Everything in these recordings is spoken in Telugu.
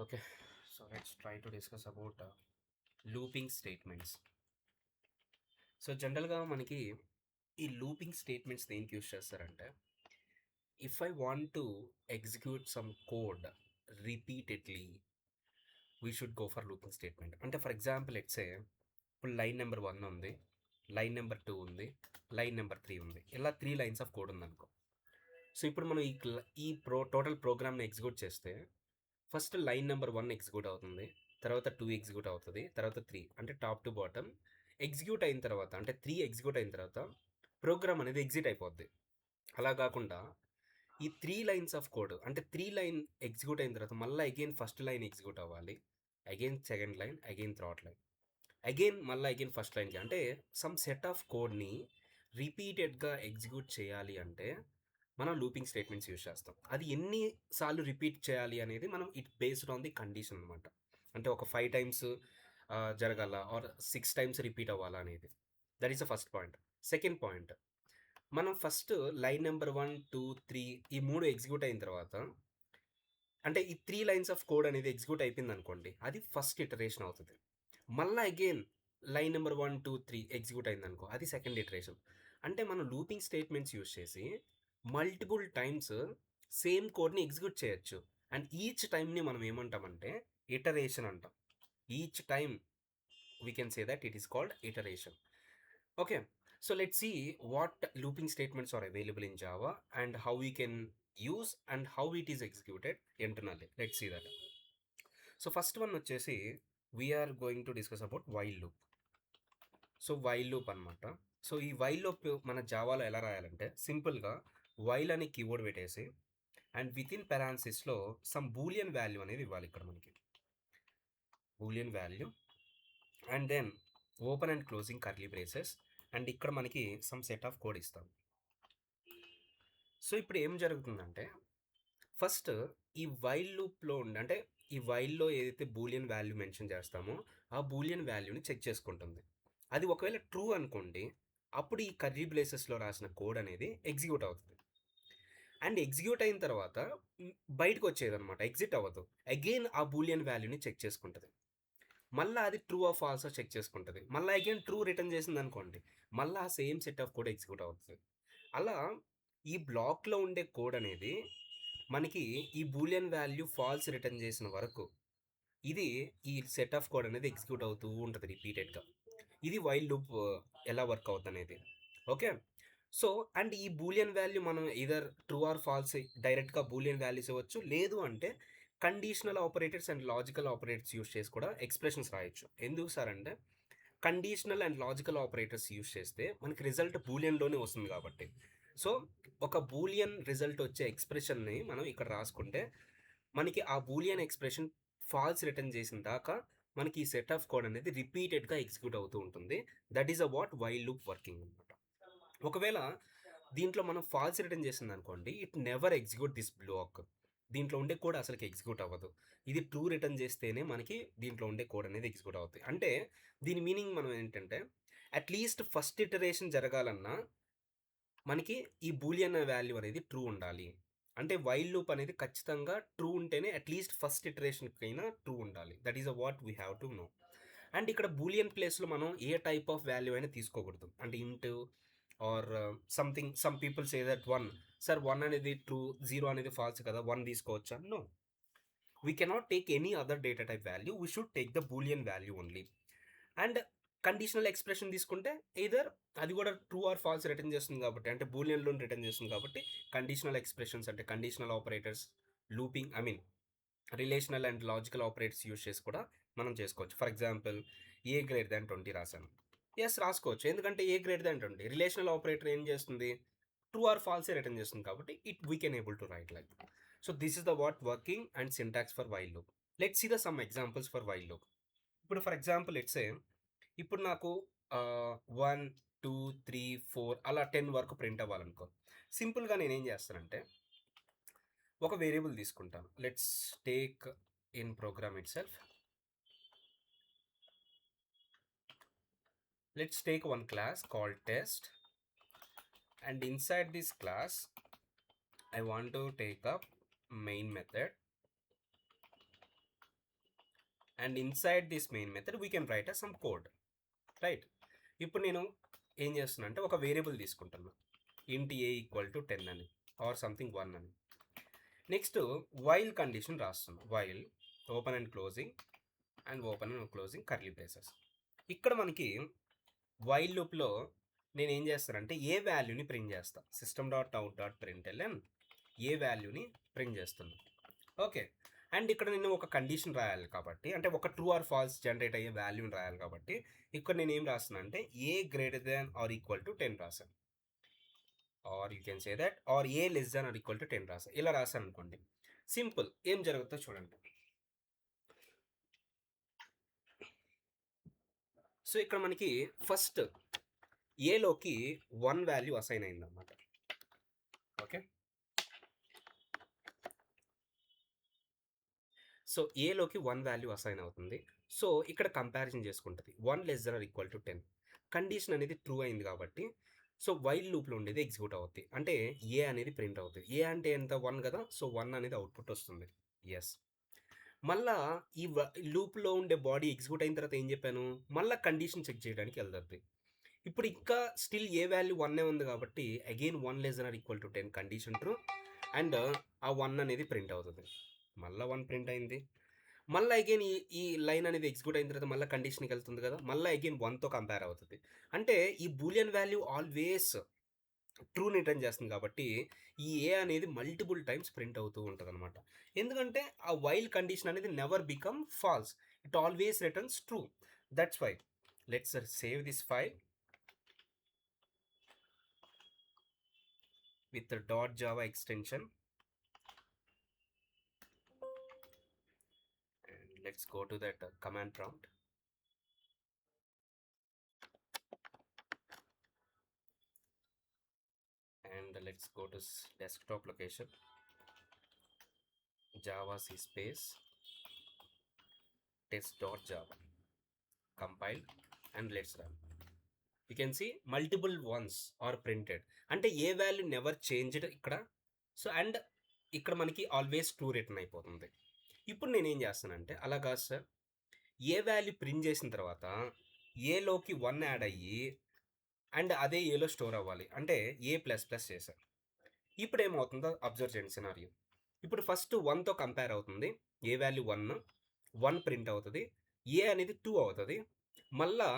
Okay, so let's try to discuss about looping statements. So జనరల్గా మనకి ఈ లూపింగ్ స్టేట్మెంట్స్ దేనికి యూస్ చేస్తారంటే if I want to execute some code repeatedly we should go for looping statement. అంటే ఫర్ ఎగ్జాంపుల్ ఎట్సే ఇప్పుడు లైన్ నెంబర్ 1 ఉంది, లైన్ నెంబర్ 2 ఉంది, లైన్ నెంబర్ 3 ఉంది, ఇలా 3 లైన్స్ ఆఫ్ కోడ్ ఉందనుకో. సో ఇప్పుడు మనం ఈ టోటల్ ప్రోగ్రామ్ని ఎగ్జిక్యూట్ చేస్తే ఫస్ట్ లైన్ నెంబర్ 1 ఎగ్జిక్యూట్ అవుతుంది, తర్వాత 2 ఎగ్జిక్యూట్ అవుతుంది, తర్వాత 3, అంటే టాప్ టు బాటమ్ ఎగ్జిక్యూట్ అయిన తర్వాత, అంటే 3 ఎగ్జిక్యూట్ అయిన తర్వాత ప్రోగ్రామ్ అనేది ఎగ్జిట్ అయిపోద్ది. అలా కాకుండా ఈ 3 లైన్స్ ఆఫ్ కోడ్, అంటే 3 లైన్ ఎగ్జిక్యూట్ అయిన తర్వాత మళ్ళీ అగైన్ ఫస్ట్ లైన్ ఎగ్జిక్యూట్ అవ్వాలి, again second line, again third line, again మళ్ళీ అగైన్ ఫస్ట్ లైన్కి, అంటే సమ్ సెట్ ఆఫ్ కోడ్ని రిపీటెడ్గా ఎగ్జిక్యూట్ చేయాలి అంటే మనం లూపింగ్ స్టేట్మెంట్స్ యూజ్ చేస్తాం. అది ఎన్నిసార్లు రిపీట్ చేయాలి అనేది మనం it based on the condition అనమాట. అంటే ఒక 5 టైమ్స్ జరగాల ఆర్ 6 టైమ్స్ రిపీట్ అవ్వాలా అనేది. That is the first point. Second point, మనం ఫస్ట్ లైన్ నెంబర్ 1, 2, 3 ఈ 3 ఎగ్జిక్యూట్ అయిన తర్వాత, అంటే ఈ 3 లైన్స్ ఆఫ్ కోడ్ అనేది ఎగ్జిక్యూట్ అయిపోయింది అనుకోండి, అది ఫస్ట్ ఇటరేషన్ అవుతుంది. మళ్ళీ అగైన్ లైన్ నెంబర్ 1, 2, 3 ఎగ్జిక్యూట్ అయింది అనుకో, అది సెకండ్ ఇటరేషన్. అంటే మనం లూపింగ్ స్టేట్మెంట్స్ యూజ్ చేసి మల్టిపుల్ టైమ్స్ సేమ్ కోడ్ని ఎగ్జిక్యూట్ చేయొచ్చు. అండ్ ఈచ్ టైంని మనం ఏమంటామంటే ఇటరేషన్ అంటాం. Each time we can say that it is called iteration. Okay, so let's see what looping statements are available in Java and how we can use and how it is executed internally. Let's see that. So first one వచ్చేసి we are going to discuss about while loop. So while loop అనమాట. సో ఈ వైల్ లూప్ మన జావాలో ఎలా రాయాలంటే సింపుల్గా వైల్ అనే కీవర్డ్ పెట్టేసి అండ్ విత్ ఇన్ పెరాన్సిస్లో సమ్ బూలియన్ వాల్యూ అనేది ఇవ్వాలి. ఇక్కడ మనకి Boolean value and then open and closing curly braces and ఇక్కడ మనకి సమ్ సెట్ ఆఫ్ కోడ్ ఇస్తాం. సో ఇప్పుడు ఏం జరుగుతుందంటే ఫస్ట్ ఈ వైల్ లూప్లో ఉండి, అంటే ఈ వైల్లో ఏదైతే బూలియన్ వాల్యూ మెన్షన్ చేస్తామో ఆ బూలియన్ వాల్యూని చెక్ చేసుకుంటుంది. అది ఒకవేళ ట్రూ అనుకోండి, అప్పుడు ఈ కర్లీ బ్రేసెస్లో రాసిన కోడ్ అనేది ఎగ్జిక్యూట్ అవుతుంది. అండ్ ఎగ్జిక్యూట్ అయిన తర్వాత బయటకు వచ్చేదనమాట, ఎగ్జిట్ అవ్వదు. అగైన్ ఆ బూలియన్ వాల్యూని చెక్ చేసుకుంటుంది. మళ్ళీ అది ట్రూ ఆఫ్ ఫాల్స్ చెక్ చేసుకుంటుంది. మళ్ళీ అగైన్ ట్రూ రిటర్న్ చేసింది అనుకోండి, మళ్ళీ ఆ same set of code execute అవుతుంది. అలా ఈ బ్లాక్లో ఉండే కోడ్ అనేది మనకి ఈ బూలియన్ వాల్యూ ఫాల్స్ రిటర్న్ చేసిన వరకు ఇది ఈ సెట్ ఆఫ్ కోడ్ అనేది ఎగ్జిక్యూట్ అవుతూ ఉంటుంది రిపీటెడ్గా. ఇది వైల్ లూప్ ఎలా వర్క్ అవుతుంది అనేది. ఓకే, సో అండ్ ఈ బూలియన్ వాల్యూ మనం ఇదర్ ట్రూ ఆర్ ఫాల్స్ డైరెక్ట్గా బూలియన్ వాల్యూస్ ఇవ్వచ్చు, లేదు అంటే conditional operators and logical operators use చేసి కూడా ఎక్స్ప్రెషన్స్ రాయొచ్చు. ఎందుకు సార్ అంటే conditional and logical operators use చేస్తే మనకి రిజల్ట్ బూలియన్లోనే వస్తుంది కాబట్టి. సో ఒక బూలియన్ రిజల్ట్ వచ్చే ఎక్స్ప్రెషన్ని మనం ఇక్కడ రాసుకుంటే మనకి ఆ బూలియన్ ఎక్స్ప్రెషన్ ఫాల్స్ రిటర్న్ చేసిన దాకా మనకి ఈ సెట్ ఆఫ్ కోడ్ అనేది రిపీటెడ్గా ఎగ్జిక్యూట్ అవుతూ ఉంటుంది. That is a what while loop working అనమాట. ఒకవేళ దీంట్లో మనం ఫాల్స్ రిటర్న్ చేసింది అనుకోండి, it never execute this block. దీంట్లో ఉండే కోడ్ అసలుకి ఎగ్జిక్యూట్ అవ్వదు. ఇది ట్రూ రిటర్న్ చేస్తేనే మనకి దీంట్లో ఉండే కోడ్ అనేది ఎగ్జిక్యూట్ అవుతుంది. అంటే దీని మీనింగ్ మనం ఏంటంటే అట్లీస్ట్ ఫస్ట్ ఇటరేషన్ జరగాలన్నా మనకి ఈ బూలియన్ వాల్యూ అనేది ట్రూ ఉండాలి. అంటే వైల్ లూప్ అనేది ఖచ్చితంగా ట్రూ ఉంటేనే అట్లీస్ట్ ఫస్ట్ ఇటరేషన్కైనా ట్రూ ఉండాలి. That is a what we have to know. And ఇక్కడ బూలియన్ ప్లేస్లో మనం ఏ టైప్ ఆఫ్ వాల్యూ అయినా తీసుకోకూడదు. అంటే int or something, some people say that 1, sir 1 అనేది ట్రూ, 0 అనేది ఫాల్స్ కదా, 1 తీసుకోవచ్చా? No, we cannot take any other data type value, we should take the boolean value only. And conditional expression తీసుకుంటే ఎయిదర్ అది కూడా ట్రూ ఆర్ ఫాల్స్ రిటర్న్ చేస్తుంది కాబట్టి, అంటే బూలియన్లో రిటర్న్ చేస్తుంది కాబట్టి కండిషనల్ ఎక్స్ప్రెషన్స్ అంటే conditional operators, looping I mean relational and logical operators use చేసి కూడా మనం చేసుకోవచ్చు. For example A greater than 20 రాశాను, ఎస్ రాసుకోవచ్చు. ఎందుకంటే A greater than 20 relational operator ఏం చేస్తుంది, ట్రూ ఆర్ ఫాల్సే రిటర్న్ చేస్తుంది కాబట్టి it we can able to write like. So this is the what working and syntax for while loop. Let's see the some examples for while loop. ఇప్పుడు ఫర్ ఎగ్జాంపుల్ ఇట్స్ ఇప్పుడు నాకు 1, 2, 3, 4 అలా 10 వరకు ప్రింట్ అవ్వాలనుకో, సింపుల్గా నేనేం చేస్తానంటే ఒక వేరియబుల్ తీసుకుంటాను. Let's take in program itself, let's take one class called test, and inside this class I want to take up main method, and inside this main method we can write some code, right? ఇప్పుడు నేను ఏం చేస్తున్నా అంటే ఒక వేరియబుల్ తీసుకుంటున్నా, ఇంట్ ఏ ఈక్వల్ టు 10 అని ఆర్ సంథింగ్ 1 అని. నెక్స్ట్ వైల్ కండిషన్ రాస్తున్నాం, while open and closing and open and closing curly braces. ఇక్కడ మనకి వైల్ లూప్లో నేను ఏం చేస్తానంటే ఏ వాల్యూని ప్రింట్ చేస్తా, system dot out dot println a వాల్యూని ప్రింట్ చేస్తున్నాను. ఓకే, అండ్ ఇక్కడ నేను ఒక కండిషన్ రాయాలి కాబట్టి, అంటే ఒక ట్రూ ఆర్ ఫాల్స్ జనరేట్ అయ్యే వాల్యూని రాయాలి కాబట్టి ఇక్కడ నేను ఏం రాస్తున్నా అంటే a greater than or equal to 10 రాశాను, or you can say that or a less than or equal to 10 రాశాను. ఇలా రాశాను అనుకోండి, సింపుల్. ఏం జరుగుతుందో చూడండి. సో ఇక్కడ మనకి ఫస్ట్ ఏలోకి 1 వాల్యూ అసైన్ అయిందన్నమాట. ఓకే, సో ఏలోకి 1 వాల్యూ అసైన్ అవుతుంది. సో ఇక్కడ కంపారిజన్ చేసుకుంటుంది, 1 less than or equal to 10. Condition అనేది ట్రూ అయింది కాబట్టి సో వైల్ లూప్లో ఉండేది ఎగ్జిక్యూట్ అవుతుంది, అంటే ఏ అనేది ప్రింట్ అవుతుంది. ఏ అంటే ఎంత, 1 కదా, సో 1 అనేది అవుట్పుట్ వస్తుంది. ఎస్, మళ్ళా ఈ లూప్లో ఉండే బాడీ ఎగ్జిక్యూట్ అయిన తర్వాత ఏం చెప్పాను, మళ్ళీ కండిషన్ చెక్ చేయడానికి వెళ్తుంది. ఇప్పుడు ఇంకా స్టిల్ ఏ వాల్యూ 1 ఉంది కాబట్టి again 1 less than or equal to 10 condition true, and ఆ 1 అనేది ప్రింట్ అవుతుంది. మళ్ళీ 1 ప్రింట్ అయింది. మళ్ళీ అగైన్ ఈ లైన్ అనేది ఎగ్జిక్యూట్ అయిన తర్వాత మళ్ళీ కండిషన్కి వెళ్తుంది కదా, మళ్ళీ అగైన్ 1తో కంపేర్ అవుతుంది. అంటే ఈ బూలియన్ వాల్యూ ఆల్వేస్ ట్రూని రిటర్న్ చేస్తుంది కాబట్టి ఈ ఏ అనేది మల్టిపుల్ టైమ్స్ ప్రింట్ అవుతూ ఉంటుంది అనమాట. ఎందుకంటే ఆ వైల్ కండిషన్ అనేది never become false, it always returns true. That's why let's save this file with the .java extension, and let's go to that command prompt, and let's go to desktop location, java c space test.java, compile and let's run. You can see multiple ones are printed, అంటే ఏ వాల్యూ నెవర్ చేంజ్డ్ ఇక్కడ. సో అండ్ ఇక్కడ మనకి ఆల్వేస్ ట్రూ రిటర్న్ అయిపోతుంది. ఇప్పుడు నేను ఏం చేస్తానంటే అలా కాదు సార్, ఏ వాల్యూ ప్రింట్ చేసిన తర్వాత ఏలోకి 1 యాడ్ అయ్యి అండ్ అదే ఏలో స్టోర్ అవ్వాలి, అంటే ఏ ప్లస్ ప్లస్ చేశాను. ఇప్పుడు ఏమవుతుందో అబ్జర్వ్ చేయండి సినారియో. ఇప్పుడు ఫస్ట్ 1తో కంపేర్ అవుతుంది, ఏ వాల్యూ 1 ప్రింట్ అవుతుంది, ఏ అనేది 2 అవుతుంది, మళ్ళా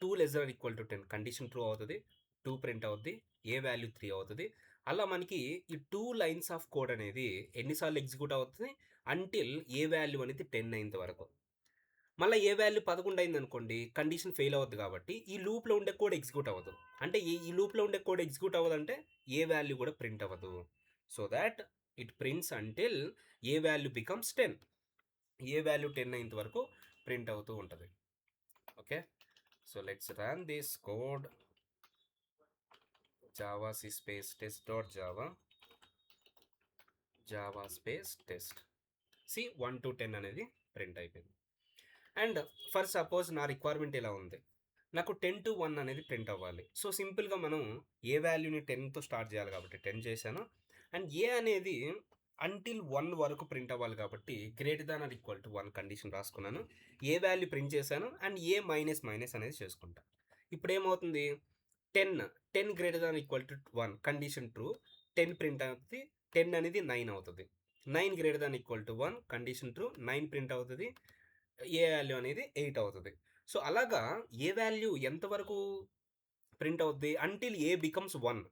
2 less or equal to 10 condition true అవుతుంది, 2 ప్రింట్ అవుతుంది, ఏ వాల్యూ 3 అవుతుంది. అలా మనకి ఈ 2 లైన్స్ ఆఫ్ కోడ్ అనేది ఎన్నిసార్లు ఎగ్జిక్యూట్ అవుతుంది, అంటిల్ ఏ వాల్యూ అనేది 10 అయింత వరకు. మళ్ళీ ఏ వాల్యూ 11 అయింది అనుకోండి, కండిషన్ ఫెయిల్ అవుద్ది కాబట్టి ఈ లూప్లో ఉండే కోడ్ ఎగ్జిక్యూట్ అవ్వదు. అంటే ఈ లూప్లో ఉండే కోడ్ ఎగ్జిక్యూట్ అవ్వదంటే ఏ వాల్యూ కూడా ప్రింట్ అవ్వదు. So that it prints until A value becomes 10. A value 10 అయ్యేంత వరకు ప్రింట్ అవుతూ ఉంటుంది. Okay, so let's run this code, Java C space test.java, Java space test. See 1 to 10 అనేది ప్రింట్ అయిపోయింది. అండ్ ఫర్ సపోజ్ నా రిక్వైర్మెంట్ ఇలా ఉంది, నాకు 10 to 1 అనేది ప్రింట్ అవ్వాలి. సో సింపుల్గా మనం ఏ వాల్యూని 10తో స్టార్ట్ చేయాలి కాబట్టి 10 చేశాను, అండ్ ఏ అనేది అంటిల్ 1 వరకు ప్రింట్ అవ్వాలి కాబట్టి greater than or equal to 1 condition రాసుకున్నాను, ఏ వాల్యూ ప్రింట్ చేశాను, అండ్ ఏ మైనస్ మైనస్ అనేది చేసుకుంటా. ఇప్పుడు ఏమవుతుంది, 10 greater than equal to 1 condition true, 10 print అవుతుంది, 10 అనేది 9 అవుతుంది, 9 greater than equal to 1 condition true, 9 print అవుతుంది, ఏ వాల్యూ అనేది 8 అవుతుంది. సో అలాగా ఏ వాల్యూ ఎంతవరకు ప్రింట్ అవుద్ది, అంటిల్ ఏ బికమ్స్ 1.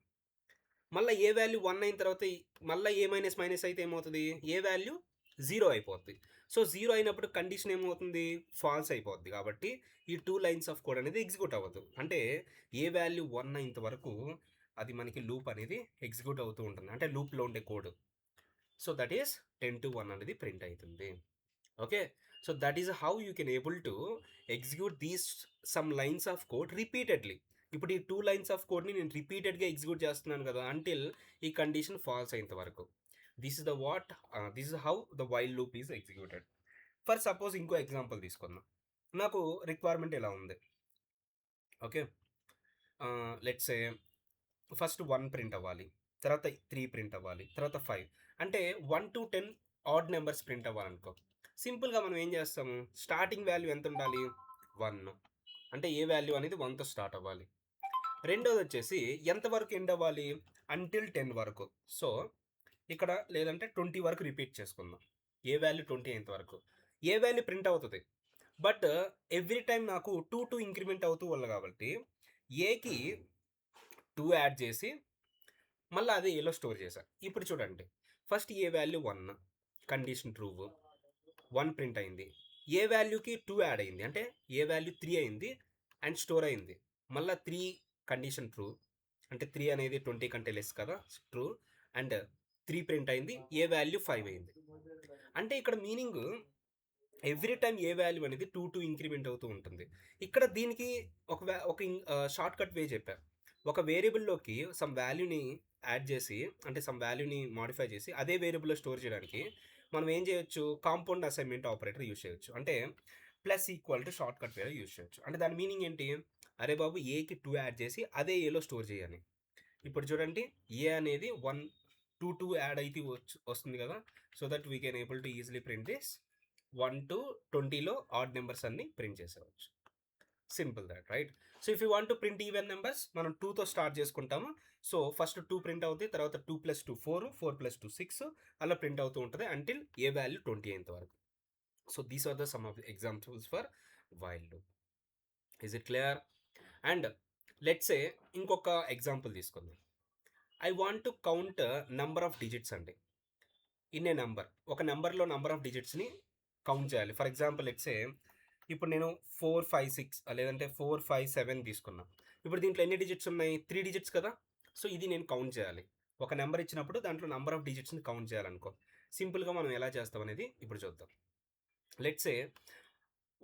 మళ్ళీ ఏ వాల్యూ 1 అయిన తర్వాత మళ్ళీ ఏ మైనస్ మైనస్ అయితే ఏమవుతుంది, ఏ వాల్యూ 0 అయిపోద్ది. సో 0 అయినప్పుడు కండిషన్ ఏమవుతుంది, ఫాల్స్ అయిపోద్ది. కాబట్టి ఈ 2 లైన్స్ ఆఫ్ కోడ్ అనేది ఎగ్జిక్యూట్ అవ్వదు. అంటే ఏ వాల్యూ 1 అయినంత వరకు అది మనకి లూప్ అనేది ఎగ్జిక్యూట్ అవుతూ ఉంటుంది, అంటే లూప్లో ఉండే code. So that is 10 to 1 అనేది ప్రింట్ అవుతుంది. Okay, so that is how you can able to execute these some lines of code repeatedly. ఇప్పుడు ఈ 2 లైన్స్ ఆఫ్ కోడ్ని నేను రిపీటెడ్గా ఎగ్జిక్యూట్ చేస్తున్నాను కదా, అంటిల్ ఈ కండిషన్ ఫాల్స్ అయ్యేంత వరకు. This is the this is how the while loop is executed. For suppose ఇంకో ఎగ్జాంపుల్ తీసుకుందాం. నాకు రిక్వైర్మెంట్ ఎలా ఉంది, okay, let's say first 1 print అవ్వాలి, తర్వాత 3 ప్రింట్ అవ్వాలి, తర్వాత 5, అంటే 1 to 10 ఆడ్ నెంబర్స్ ప్రింట్ అవ్వాలనుకో. సింపుల్‌గా మనం ఏం చేస్తాము, స్టార్టింగ్ వాల్యూ ఎంత ఉండాలి? 1. అంటే ఏ వాల్యూ అనేది 1తో స్టార్ట్ అవ్వాలి. రెండోదొచ్చేసి ఎంత వరకు ఎండ్ అవ్వాలి? అంటిల్ 10 వరకు. సో, ఇక్కడ లేదంటే 20 వరకు రిపీట్ చేసుకుందాం. ఏ వాల్యూ 20 అయ్యేంత వరకు. ఏ వాల్యూ ప్రింట్ అవుతది. బట్ ఎవ్రీ టైమ్ నాకు 2 ఇంక్రిమెంట్ అవుతూ ఉంది కాబట్టి ఏకి 2 యాడ్ చేసి మళ్ళీ అదే ఏలో స్టోర్ చేశా. ఇప్పుడు చూడండి, ఫస్ట్ ఏ వాల్యూ 1 కండిషన్ ట్రూ 1 ప్రింట్ అయింది. ఏ వాల్యూకి 2 యాడ్ అయింది అంటే ఏ వాల్యూ 3 అయింది అండ్ స్టోర్ అయింది. మళ్ళీ 3 కండిషన్ ట్రూ అంటే 3 అనేది 20 కంటే లెస్ కదా, ట్రూ. అండ్ 3 ప్రింట్ అయింది, ఏ వాల్యూ 5 అయింది. అంటే ఇక్కడ మీనింగ్ ఎవ్రీ టైం ఏ వాల్యూ అనేది 2 ఇంక్రిమెంట్ అవుతూ ఉంటుంది. ఇక్కడ దీనికి ఒక షార్ట్ కట్ వే చెప్పా. ఒక వేరియబుల్లోకి సమ్ వాల్యూని యాడ్ చేసి అంటే సమ్ వాల్యూని మాడిఫై చేసి అదే వేరియబుల్లో స్టోర్ చేయడానికి మనం ఏం చేయొచ్చు, కాంపౌండ్ అసైన్మెంట్ ఆపరేటర్ యూజ్ చేయొచ్చు. అంటే plus equal to short cut వేలో యూజ్ చేయొచ్చు. అంటే దాని మీనింగ్ ఏంటి, అరే బాబు ఏకి 2 యాడ్ చేసి అదే ఏలో స్టోర్ చేయాలి. ఇప్పుడు చూడండి, ఏ అనేది 1 2 యాడ్ అయితే వస్తుంది కదా. So that we can able to easily print this 1 to 20లో ఆడ్ నెంబర్స్ అన్ని ప్రింట్ చేసేవచ్చు. Simple that, right? So if you want to print even numbers మనం 2తో స్టార్ట్ చేసుకుంటాము. సో ఫస్ట్ 2 ప్రింట్ అవుతుంది, తర్వాత 2 + 2 4, 4 + 2 6 అలా ప్రింట్ అవుతూ ఉంటుంది అంటిల్ ఏ వాల్యూ 20 అయ్యేంత వరకు. So these are the some of the examples for while loop. Is it clear? And let's say ఇంకొక ఎగ్జాంపుల్ తీసుకుందాం. I want to count number of digits అండి ఇన్ ఏ నెంబర్. ఒక నెంబర్లో నంబర్ ఆఫ్ డిజిట్స్ని కౌంట్ చేయాలి. ఫర్ ఎగ్జాంపుల్ లెట్స్ సే ఇప్పుడు నేను 4 5 6 లేదంటే 4 5 7 తీసుకున్నా. ఇప్పుడు దీంట్లో ఎన్ని డిజిట్స్ ఉన్నాయి? 3 డిజిట్స్ కదా. సో ఇది నేను కౌంట్ చేయాలి. ఒక నెంబర్ ఇచ్చినప్పుడు దాంట్లో నంబర్ ఆఫ్ డిజిట్స్ని కౌంట్ చేయాలనుకో. సింపుల్గా మనం ఎలా చేస్తాం అనేది ఇప్పుడు చూద్దాం. లెట్స్ సే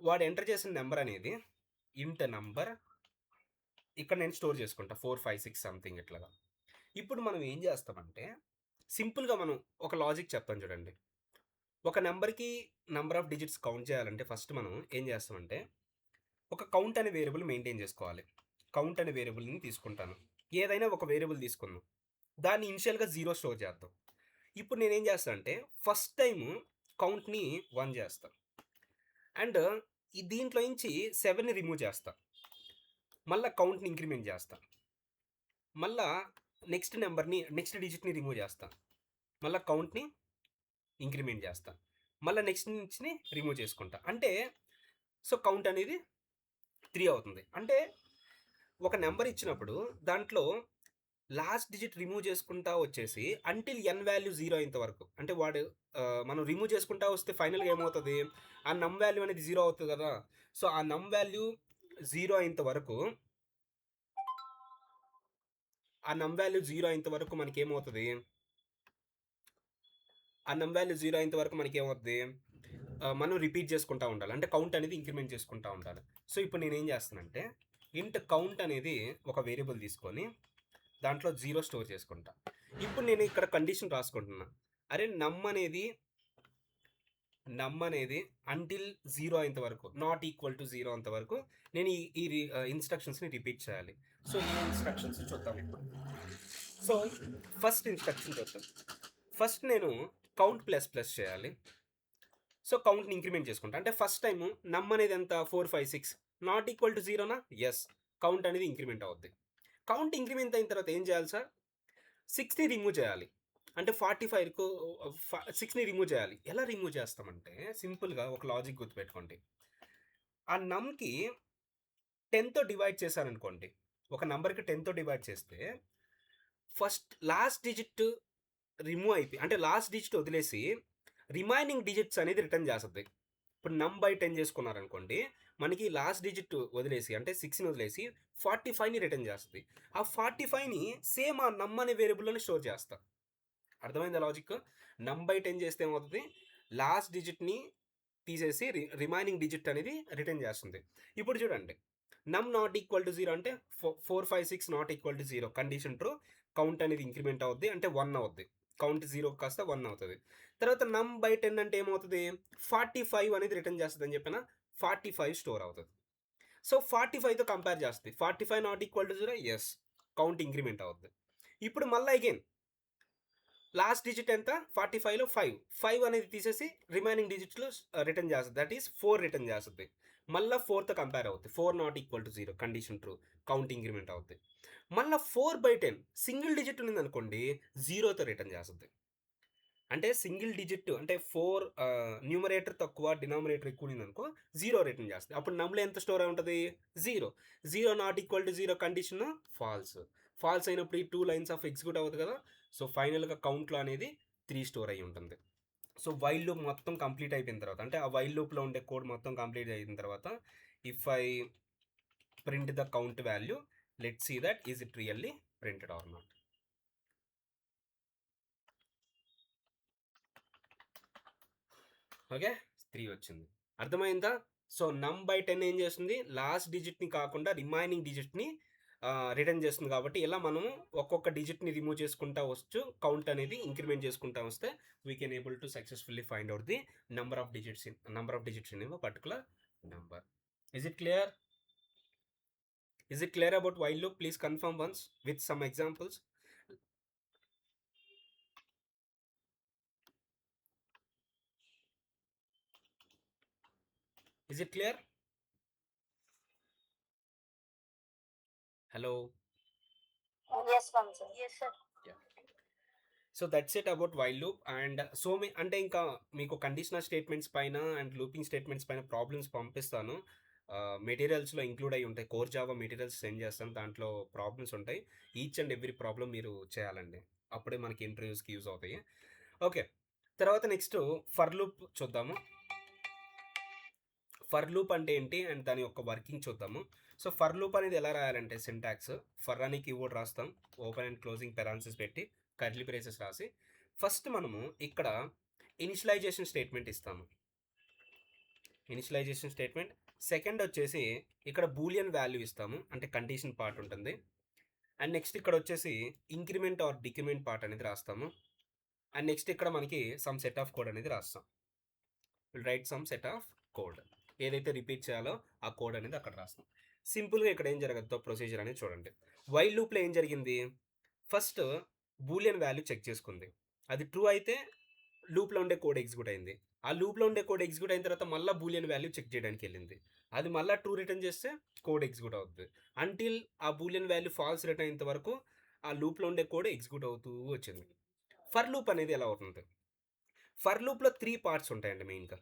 వాడు ఎంటర్ చేసిన నెంబర్ అనేది ఇంట్ నెంబర్ ఇక్కడ నేను స్టోర్ చేసుకుంటా 4 5 6 సంథింగ్ ఇట్లాగా. ఇప్పుడు మనం ఏం చేస్తామంటే సింపుల్గా మనం ఒక లాజిక్ చెప్తాం చూడండి. ఒక నెంబర్కి నెంబర్ ఆఫ్ డిజిట్స్ కౌంట్ చేయాలంటే ఫస్ట్ మనం ఏం చేస్తామంటే ఒక కౌంట్ అనే వేరియబుల్ మెయింటైన్ చేసుకోవాలి. కౌంట్ అనే వేరియబుల్ని తీసుకుంటాను. ఏదైనా ఒక వేరియబుల్ తీసుకుందాం, దాన్ని ఇనిషియల్గా 0 స్టోర్ చేద్దాం. ఇప్పుడు నేనేం చేస్తాను అంటే ఫస్ట్ టైం కౌంట్ని 1 చేస్తాను అండ్ దీంట్లో నుంచి 7ని రిమూవ్ చేస్తాను. మళ్ళీ కౌంట్ని ఇంక్రిమెంట్ చేస్తాను. మళ్ళా నెక్స్ట్ డిజిట్ని రిమూవ్ చేస్తాను. మళ్ళీ కౌంట్ని ఇంక్రిమెంట్ చేస్తాను. మళ్ళీ నెక్స్ట్ నుంచి రిమూవ్ చేసుకుంటా. అంటే సో కౌంట్ అనేది 3 అవుతుంది. అంటే ఒక నెంబర్ ఇచ్చినప్పుడు దాంట్లో లాస్ట్ డిజిట్ రిమూవ్ చేసుకుంటా వచ్చేసి అంటిల్ n వాల్యూ 0 అయ్యేంత వరకు. అంటే మనం రిమూవ్ చేసుకుంటా వస్తే ఫైనల్గా ఏమవుతుంది, ఆ నమ్ వాల్యూ అనేది 0 అవుతుంది కదా. సో ఆ నమ్ వాల్యూ 0 అయ్యేంత వరకు మనకి ఏమవుతుంది, మనం రిపీట్ చేసుకుంటా ఉండాలి. అంటే కౌంట్ అనేది ఇంక్రిమెంట్ చేసుకుంటా ఉండాలి. సో ఇప్పుడు నేనేం చేస్తానంటే ఇంట్ కౌంట్ అనేది ఒక వేరియబుల్ తీసుకొని దాంట్లో 0 స్టోర్ చేసుకుంటా. ఇప్పుడు నేను ఇక్కడ కండిషన్ రాసుకుంటున్నా, అరే నమ్ అనేది అంటిల్ 0 అయ్యేంత వరకు, నాట్ ఈక్వల్ టు 0 అంత వరకు నేను ఈ ఇన్స్ట్రక్షన్స్ని రిపీట్ చేయాలి. సో ఈ ఇన్స్ట్రక్షన్స్ చూద్దాం ఇప్పుడు. సో ఫస్ట్ ఇన్స్ట్రక్షన్ చూద్దాం. ఫస్ట్ నేను కౌంట్ ప్లస్ చేయాలి. సో కౌంట్ని ఇంక్రిమెంట్ చేసుకుంటా. అంటే ఫస్ట్ టైము నమ్ అనేది ఎంత 4 5 6 నాట్ ఈక్వల్ టు 0నా, ఎస్. కౌంట్ అనేది ఇంక్రిమెంట్ అవుద్ది. కౌంట్ ఇంక్రిమెంట్ అయిన తర్వాత ఏం చేయాలి సార్, 6ని రిమూవ్ చేయాలి. అంటే 45కు 6ని రిమూవ్ చేయాలి. ఎలా రిమూవ్ చేస్తామంటే సింపుల్గా ఒక లాజిక్ గుర్తుపెట్టుకోండి. ఆ నమ్కి 10తో డివైడ్ చేశారనుకోండి, ఒక నెంబర్కి 10తో డివైడ్ చేస్తే ఫస్ట్ లాస్ట్ డిజిట్ రిమూవ్ అయిపోయి అంటే లాస్ట్ డిజిట్ వదిలేసి రిమైనింగ్ డిజిట్స్ అనేది రిటర్న్ చేస్తుంది. ఇప్పుడు నమ్ బై 10 చేసుకున్నారనుకోండి, మనకి లాస్ట్ డిజిట్ వదిలేసి అంటే 6ని వదిలేసి 45ని రిటర్న్ చేస్తుంది. ఆ 45ని సేమ్ ఆ నమ్ అనే వేరియబుల్లోనే స్టోర్ చేస్తా. అర్థమైందా లాజిక్? నమ్ బై 10 చేస్తే ఏమవుతుంది, లాస్ట్ డిజిట్ని తీసేసి రిమైనింగ్ డిజిట్ అనేది రిటర్న్ చేస్తుంది. ఇప్పుడు చూడండి, నమ్ నాట్ ఈక్వల్ టు 0 అంటే 4 5 6 not equal to 0 condition true. Count అనేది ఇంక్రిమెంట్ అవుద్ది అంటే 1 అవుద్ది. కౌంట్ 0 కాస్త 1 అవుతుంది. తర్వాత నమ్ బై 10 అంటే ఏమవుతుంది, 45 అనేది రిటర్న్ చేస్తుంది అని చెప్పిన 45 స్టోర్ అవుతుంది. సో 45తో కంపేర్ చేస్తుంది. 45 not equal to 0, yes, count increment అవుద్ది. ఇప్పుడు మళ్ళీ అగైన్ లాస్ట్ డిజిట్ ఎంత 45లో 5 అనేది తీసేసి రిమైనింగ్ డిజిట్స్లో రిటర్న్ చేస్తుంది, దట్ ఈస్ 4 రిటర్న్ చేస్తుంది. మళ్ళీ 4తో కంపేర్ అవుతుంది, 4 not equal to 0 condition true, count increment అవుతుంది. మళ్ళీ 4/10 సింగిల్ డిజిట్ ఉంది అనుకోండి, 0తో రిటర్న్ చేస్తుంది. అంటే సింగిల్ డిజిట్ అంటే 4 న్యూమరేటర్ తక్కువ డినామినేటర్ ఎక్కువ ఉంది అనుకో, 0 రిటర్న్ చేస్తుంది. అప్పుడు నమ్లో ఎంత స్టోర్ అయి ఉంటుంది, 0 not equal to 0 condition false అయినప్పుడు ఈ 2 లైన్స్ ఆఫ్ ఎగ్జిక్యూట్ అవుతుంది కదా. సో ఫైనల్గా కౌంట్లో అనేది 3 స్టోర్ అయి ఉంటుంది. సో వైల్ లూప్ మొత్తం కంప్లీట్ అయిపోయిన తర్వాత, అంటే ఆ వైల్ లూప్లో ఉండే కోడ్ మొత్తం కంప్లీట్ అయిన తర్వాత, if I print the count value, let see that is it really printed or not. Okay, 3 వచ్చింది. అర్థమైందా? సో నమ్ బై 10 ఏం చేస్తుంది, లాస్ట్ డిజిట్ని కాకుండా రిమైనింగ్ డిజిట్ని రిటర్న్ చేస్తుంది. కాబట్టి ఇలా మనము ఒక్కొక్క డిజిట్ని రిమూవ్ చేసుకుంటా వచ్చు, కౌంట్ అనేది ఇంక్రిమెంట్ చేసుకుంటా వస్తే we can able to successfully find out the number of digits in particular number. Is it clear? Is it clear about while loop? Please confirm once with some examples. Is it clear? Hello. Yes, sir. Yes, sir. Yeah. So that's it about while loop. And so అంటే ఇంకా మీకు కండిషనల్ స్టేట్మెంట్స్ పైన అండ్ లూపింగ్ స్టేట్మెంట్స్ పైన ప్రాబ్లమ్స్ పంపిస్తాను. మెటీరియల్స్లో ఇంక్లూడ్ అయి ఉంటాయి, కోర్ జావా మెటీరియల్స్ సెండ్ చేస్తాను, దాంట్లో ప్రాబ్లమ్స్ ఉంటాయి. ఈచ్ అండ్ ఎవ్రీ ప్రాబ్లం మీరు చేయాలండి, అప్పుడే మనకి ఇంటర్వ్యూస్కి యూజ్ అవుతాయి. ఓకే, తర్వాత నెక్స్ట్ ఫర్ లూప్ చూద్దాము. ఫర్ లూప్ అంటే ఏంటి అండ్ దాని యొక్క వర్కింగ్ చూద్దాము. సో ఫర్ లూప్ అనేది ఎలా రాయాలంటే, సింటాక్స్ ఫర్ అని కీవర్డ్ రాస్తాం, ఓపెన్ అండ్ క్లోజింగ్ పెరాన్సిస్ పెట్టి కర్లీ బ్రేసెస్ రాసి, ఫస్ట్ మనము ఇక్కడ ఇనిషియలైజేషన్ స్టేట్మెంట్ ఇస్తాము, ఇనిషియలైజేషన్ స్టేట్మెంట్. సెకండ్ వచ్చేసి ఇక్కడ బూలియన్ వాల్యూ ఇస్తాము, అంటే కండిషన్ పార్ట్ ఉంటుంది. అండ్ నెక్స్ట్ ఇక్కడ వచ్చేసి ఇంక్రిమెంట్ ఆర్ డిక్రిమెంట్ పార్ట్ అనేది రాస్తాము. అండ్ నెక్స్ట్ ఇక్కడ మనకి సమ్ సెట్ ఆఫ్ కోడ్ అనేది రాస్తాం, will write some set of code, ఏదైతే రిపీట్ చేయాలో ఆ కోడ్ అనేది అక్కడ రాస్తాం. సింపుల్గా ఇక్కడ ఏం జరగద్దో ప్రొసీజర్ అనేది చూడండి. వైల్ లూప్లో ఏం జరిగింది, ఫస్ట్ బూలియన్ వాల్యూ చెక్ చేసుకుంది, అది ట్రూ అయితే లూప్లో ఉండే కోడ్ ఎగ్జిక్యూట్ అయింది. ఆ లూప్లో ఉండే కోడ్ ఎగ్జిక్యూట్ అయిన తర్వాత మళ్ళీ బూలియన్ వాల్యూ చెక్ చేయడానికి వెళ్ళింది, అది మళ్ళీ ట్రూ రిటర్న్ చేస్తే కోడ్ ఎగ్జిక్యూట్ అవుతుంది. అంటిల్ ఆ బూలియన్ వాల్యూ ఫాల్స్ రిటర్న్ అయినంత వరకు ఆ లూప్లో ఉండే కోడ్ ఎగ్జిక్యూట్ అవుతూ వచ్చింది. ఫర్ లూప్ అనేది ఎలా అవుతుంది, ఫర్ లూప్లో 3 పార్ట్స్ ఉంటాయండి మెయిన్గా.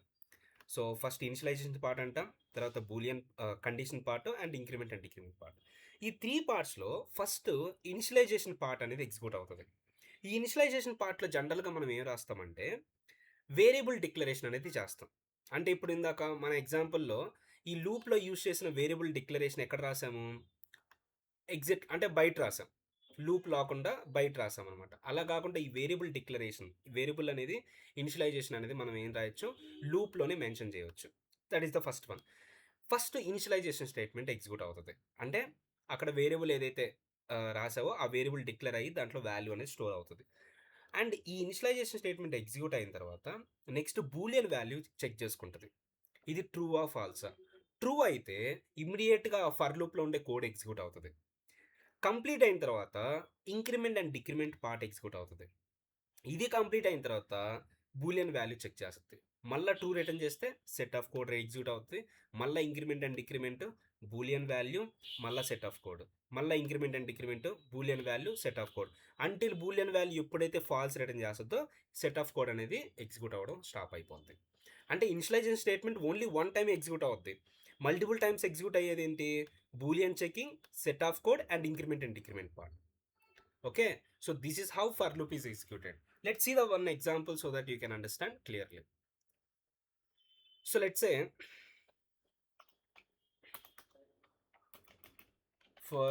సో ఫస్ట్ ఇనిషియలైజేషన్ పార్ట్ అంటాం, తర్వాత Boolean condition part and increment and decrement part. ఈ 3 పార్ట్స్లో ఫస్ట్ ఇనిషియలైజేషన్ పార్ట్ అనేది ఎగ్జిక్యూట్ అవుతుంది. ఈ ఇనిషియలైజేషన్ పార్ట్లో జనరల్గా మనం ఏం రాస్తామంటే వేరియబుల్ డిక్లరేషన్ అనేది చేస్తాం. అంటే ఇప్పుడు ఇందాక మన ఎగ్జాంపుల్లో ఈ లూప్లో యూజ్ చేసిన వేరియబుల్ డిక్లరేషన్ ఎక్కడ రాసాము, ఎగ్జిట్ అంటే బయట రాసాం, లూప్ లేకుండా బయట రాసాం అనమాట. అలా కాకుండా ఈ వేరియబుల్ డిక్లరేషన్, వేరియబుల్ అనేది ఇనిషియలైజేషన్ అనేది మనం ఏం రాయొచ్చు, లూప్లోనే మెన్షన్ చేయవచ్చు. That is the first one. First initialization statement execute అవుతుంది, అంటే అక్కడ వేరియబుల్ ఏదైతే రాసావో ఆ వేరియబుల్ డిక్లేర్ అయ్యి దాంట్లో వాల్యూ అనేది స్టోర్ అవుతుంది. అండ్ ఈ ఇనిషియలైజేషన్ స్టేట్మెంట్ ఎగ్జిక్యూట్ అయిన తర్వాత నెక్స్ట్ బూలియన్ వాల్యూ చెక్ చేసుకుంటుంది, ఇది ట్రూ ఆ ఫాల్సా. ట్రూ అయితే ఇమ్మీడియట్గా ఫర్ లూప్లో ఉండే కోడ్ ఎగ్జిక్యూట్ అవుతుంది. కంప్లీట్ అయిన తర్వాత increment and decrement part execute అవుతుంది. ఇది కంప్లీట్ అయిన తర్వాత బూలియన్ వాల్యూ చెక్ చేస్తుంది, మళ్ళీ ట్రూ రిటర్న్ చేస్తే సెట్ ఆఫ్ కోడ్ ఎగ్జిక్యూట్ అవుతుంది. మళ్ళీ increment and decrement, boolean value, మళ్ళీ సెట్ ఆఫ్ కోడ్, మళ్ళీ increment and decrement, boolean value, set of code. Until Boolean value ఎప్పుడైతే ఫాల్స్ రిటర్న్ చేస్తుందో సెట్ ఆఫ్ కోడ్ అనేది ఎగ్జిక్యూట్ అవ్వడం స్టాప్ అయిపోతుంది. అంటే initialization statement only one time execute అవుతుంది, మల్టిపుల్ టైమ్స్ ఎగ్జిక్యూట్ అయ్యేది ఏంటి, boolean checking, set of code and increment and decrement part. Okay, so this is how for loop is executed. Let's see the one example so that you can understand clearly. So let's say for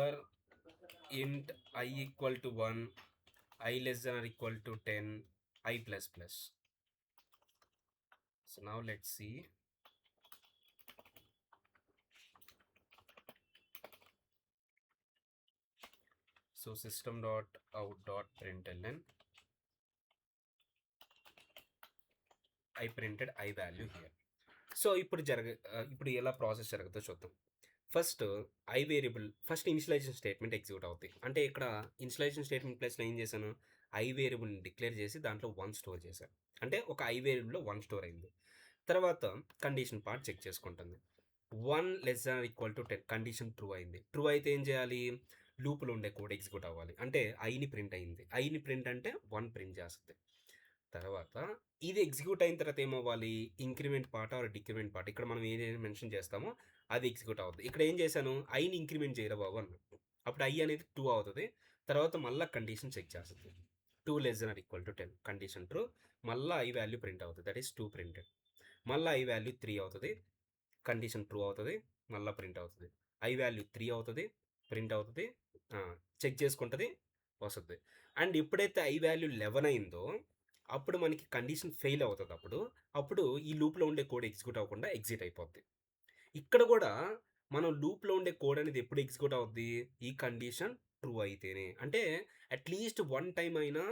int I equal to 1, I less than or equal to 10, I plus plus. So now let's see. So system dot out dot println, I printed I value here. So ఇప్పుడు ఎలా ప్రాసెస్ జరుగుతుందో చూద్దాం. First I variable, first initialization statement execute అవుతాయి. అంటే ఇక్కడ ఇనిషియలైజేషన్ స్టేట్మెంట్ ప్లేస్లో ఏం చేశాను, ఐ వేరియబుల్ని డిక్లేర్ చేసి దాంట్లో 1 స్టోర్ చేశాను. అంటే ఒక ఐ వేరియబుల్లో 1 స్టోర్ అయింది. తర్వాత కండిషన్ పార్ట్ చెక్ చేసుకుంటుంది. 1 < 10 కండిషన్ ట్రూ అయింది. ట్రూ అయితే ఏం చేయాలి? లూప్లో ఉండే కోడ్ ఎగ్జిక్యూట్ అవ్వాలి. అంటే ఐని ప్రింట్ అయింది. ఐని ప్రింట్ అంటే 1 ప్రింట్ చేస్తుంది. తర్వాత ఇది ఎగ్జిక్యూట్ అయిన తర్వాత ఏమవ్వాలి? Increment part or decrement part, ఇక్కడ మనం ఏదైతే మెన్షన్ చేస్తామో అది ఎగ్జిక్యూట్ అవుతుంది. ఇక్కడ ఏం చేశాను? ఐని ఇంక్రిమెంట్ చేయరా బాబు అన్న. అప్పుడు ఐ అనేది 2 అవుతుంది. తర్వాత మళ్ళీ కండిషన్ చెక్ చేస్తుంది. 2 < 10 కండిషన్ ట్రూ. మళ్ళీ ఐ వాల్యూ ప్రింట్ అవుతుంది, దట్ ఈస్ 2 ప్రింటెడ్. మళ్ళీ ఐ వాల్యూ 3 అవుతుంది, కండిషన్ ట్రూ అవుతుంది, మళ్ళీ ప్రింట్ అవుతుంది. ఐ వాల్యూ 3 అవుతుంది, ప్రింట్ అవుతుంది, చెక్ చేసుకుంటుంది, వస్తుంది. అండ్ ఎప్పుడైతే ఐ వాల్యూ 11 అయిందో అప్పుడు మనకి కండిషన్ ఫెయిల్ అవుతుంది. అప్పుడు ఈ లూప్లో ఉండే కోడ్ ఎగ్జిక్యూట్ అవ్వకుండా ఎగ్జిట్ అయిపోద్ది. ఇక్కడ కూడా మనం లూప్లో ఉండే కోడ్ అనేది ఎప్పుడు ఎగ్జిక్యూట్ అవుద్ది? ఈ కండిషన్ ట్రూ అయితేనే. అంటే అట్లీస్ట్ 1 టైం అయినా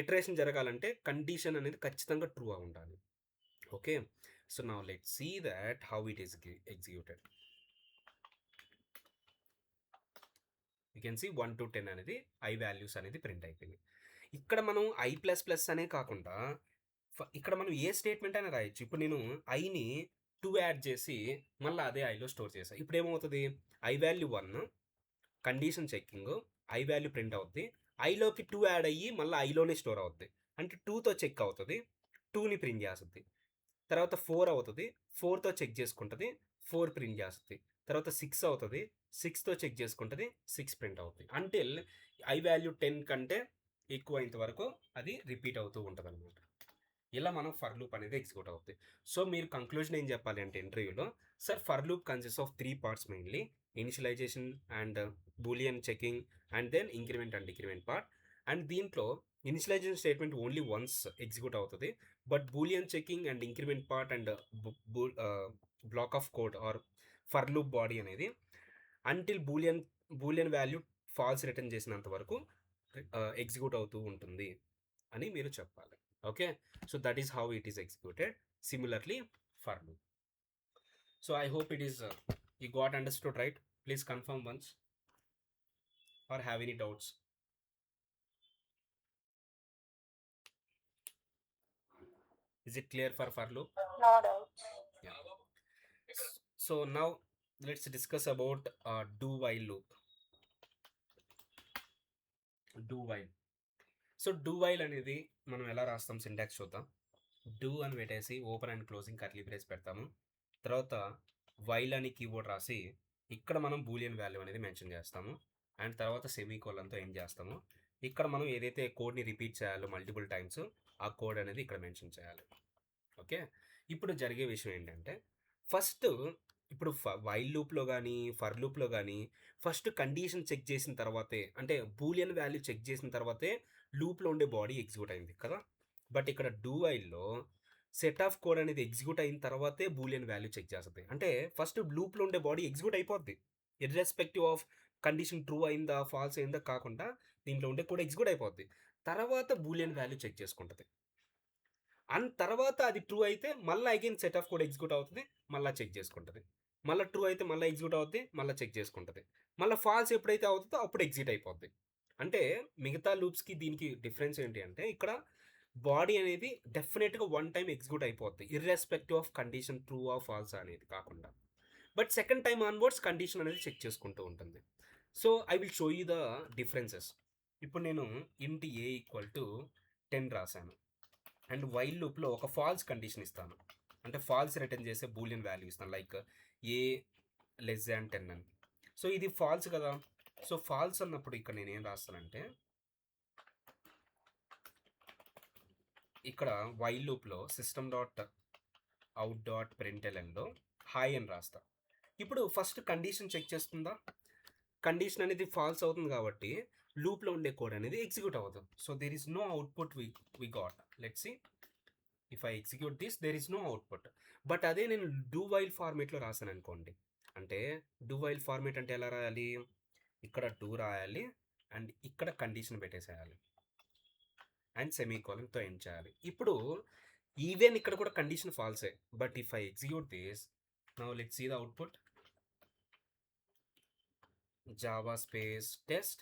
ఇటరేషన్ జరగాలంటే కండిషన్ అనేది ఖచ్చితంగా ట్రూ అయి ఉండాలి. Okay, so now let's see that how it is executed. You can see 1 to 10 అనేది ఐ వాల్యూస్ అనేది ప్రింట్ అయిపోయింది. ఇక్కడ మనం ఐ ప్లస్ ప్లస్ అనే కాకుండా ఇక్కడ మనం ఏ స్టేట్మెంట్ అయినా రాయొచ్చు. ఇప్పుడు నేను ఐని 2 యాడ్ చేసి మళ్ళీ అదే ఐలో స్టోర్ చేశాను. ఇప్పుడు ఏమవుతుంది? I value 1, condition checking, I value print అవుద్ది. ఐలోకి 2 యాడ్ అయ్యి మళ్ళీ ఐలోనే స్టోర్ అవుద్ది. అంటే 2తో చెక్ అవుతుంది, 2ని ప్రింట్ చేస్తుంది. తర్వాత 4 అవుతుంది, 4తో చెక్ చేసుకుంటుంది, 4 ప్రింట్ చేస్తుంది. తర్వాత 6 అవుతుంది, 6తో చెక్ చేసుకుంటుంది, 6 ప్రింట్ అవుతుంది. అంటిల్ ఐ వాల్యూ 10 కంటే ఎక్కువ అయ్యేంత వరకు అది రిపీట్ అవుతూ ఉంటుంది అనమాట. ఇలా మనం ఫర్ లూప్ అనేది ఎగ్జిక్యూట్ అవుతుంది. సో మీరు కంక్లూజన్ ఏం చెప్పాలి అంటే ఇంటర్వ్యూలో, sir for loop consist of 3 parts mainly: initialization and Boolean checking and then increment and decrement part. And దీంట్లో initialization statement only once execute అవుతుంది, but Boolean checking and increment part and block of code or for loop body అనేది until Boolean value false return చేసినంత వరకు ఎగ్జిక్యూట్ అవుతూ ఉంటుంది అని మీరు చెప్పాలి. Okay, so that is how it is executed. Similarly for loop. So I hope it is you got understood, right? Please confirm once or have any doubts. Is it clear for loop? No doubt. Yeah. So now let's discuss about do while loop. Do while. So do while అనేది మనం ఎలా రాస్తాం సింటాక్స్ చూద్దాం. డూ అని పెట్టేసి open and closing curly brace పెడతాము. తర్వాత వైల్ అని కీబోర్డ్ రాసి ఇక్కడ మనం బూలియన్ వాల్యూ అనేది మెన్షన్ చేస్తాము. అండ్ తర్వాత సెమీకోలన్తో ఏం చేస్తాము, ఇక్కడ మనం ఏదైతే కోడ్ని రిపీట్ చేయాలో మల్టిపుల్ టైమ్స్ ఆ కోడ్ అనేది ఇక్కడ మెన్షన్ చేయాలి. ఓకే, ఇప్పుడు జరిగే విషయం ఏంటంటే ఫస్ట్ ఇప్పుడు వైల్ లూప్లో కానీ ఫర్ లూప్లో కానీ ఫస్ట్ కండిషన్ చెక్ చేసిన తర్వాతే, అంటే బూలియన్ వాల్యూ చెక్ చేసిన తర్వాతే లూప్లో ఉండే బాడీ ఎగ్జిక్యూట్ అయింది కదా. బట్ ఇక్కడ డూ వైల్లో సెట్ ఆఫ్ కోడ్ అనేది ఎగ్జిక్యూట్ అయిన తర్వాతే బూలియన్ వాల్యూ చెక్ చేస్తుంది. అంటే ఫస్ట్ లూప్లో ఉండే బాడీ ఎగ్జిక్యూట్ అయిపోద్ది, ఇర్రెస్పెక్టివ్ ఆఫ్ కండిషన్ ట్రూ అయిందా ఫాల్స్ అయిందా కాకుండా దీంట్లో ఉండే కోడ్ ఎగ్జిక్యూట్ అయిపోద్ది. తర్వాత బూలియన్ వాల్యూ చెక్ చేసుకుంటుంది. అండ్ తర్వాత అది ట్రూ అయితే మళ్ళీ again set of code execute అవుతుంది, మళ్ళీ చెక్ చేసుకుంటుంది. మళ్ళీ ట్రూ అయితే మళ్ళీ ఎగ్జిక్యూట్ అవుతుంది, మళ్ళీ చెక్ చేసుకుంటుంది. మళ్ళీ ఫాల్స్ ఎప్పుడైతే అవుతుందో అప్పుడు ఎగ్జిట్ అయిపోద్ది. అంటే మిగతా లూప్స్కి దీనికి డిఫరెన్స్ ఏంటి అంటే ఇక్కడ బాడీ అనేది డెఫినెట్గా 1 టైం ఎగ్జిక్యూట్ అయిపోద్ది, irrespective of condition true or false అనేది కాకుండా. But second time onwards condition అనేది చెక్ చేసుకుంటూ ఉంటుంది. So I will show you the differences. ఇప్పుడు నేను ఇంట్ ఏ = 10 రాశాను అండ్ వైల్ లూప్లో ఒక ఫాల్స్ కండిషన్ ఇస్తాను, అంటే ఫాల్స్ రిటర్న్ చేసే బూలియన్ వాల్యూ ఇస్తాను, లైక్ ఏ < 10 అని. సో ఇది ఫాల్స్ కదా. సో ఫాల్స్ అన్నప్పుడు ఇక్కడ నేను ఏం రాస్తానంటే ఇక్కడ వైల్ లూప్లో system.out.printlnలో హాయ్ అని రాస్తా. ఇప్పుడు ఫస్ట్ కండిషన్ చెక్ చేస్తుందా, కండిషన్ అనేది ఫాల్స్ అవుతుంది కాబట్టి లూప్లో ఉండే కోడ్ అనేది ఎగ్జిక్యూట్ అవుతుంది. So there is no output we got. Let's see, if I execute this there is no output. But అదే నేను డూ వైల్ ఫార్మేట్లో రాశాను అనుకోండి, అంటే డూ వైల్ ఫార్మేట్ అంటే ఎలా రాయాలి, ఇక్కడ డూ రాయాలి అండ్ ఇక్కడ కండిషన్ పెట్టేసేయాలి అండ్ సెమీకోలన్తో ఎండ్ చేయాలి. ఇప్పుడు ఈవెన్ ఇక్కడ కూడా కండిషన్ ఫాల్సే, but if I execute this now let's see the output, Java space test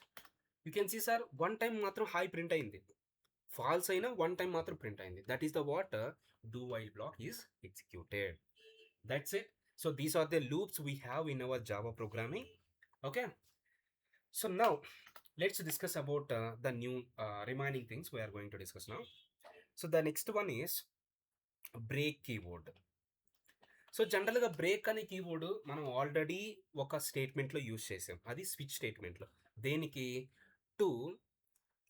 you can see sir one time మాత్రం హాయ్ ప్రింట్ అయింది, ఫాల్స్ అయినా వన్ టైం మాత్రం ప్రింట్ అయింది. That is the what do while block is executed. That's it. So these are the loops we have in our Java programming. Okay, so now let's discuss about the new remaining things we are going to discuss now. So the next one is break keyword. So జనరల్గా బ్రేక్ అనే కీవర్డ్ మనం ఆల్రెడీ ఒక స్టేట్మెంట్లో యూజ్ చేసాం, అది స్విచ్ స్టేట్మెంట్లో. దేనికి? To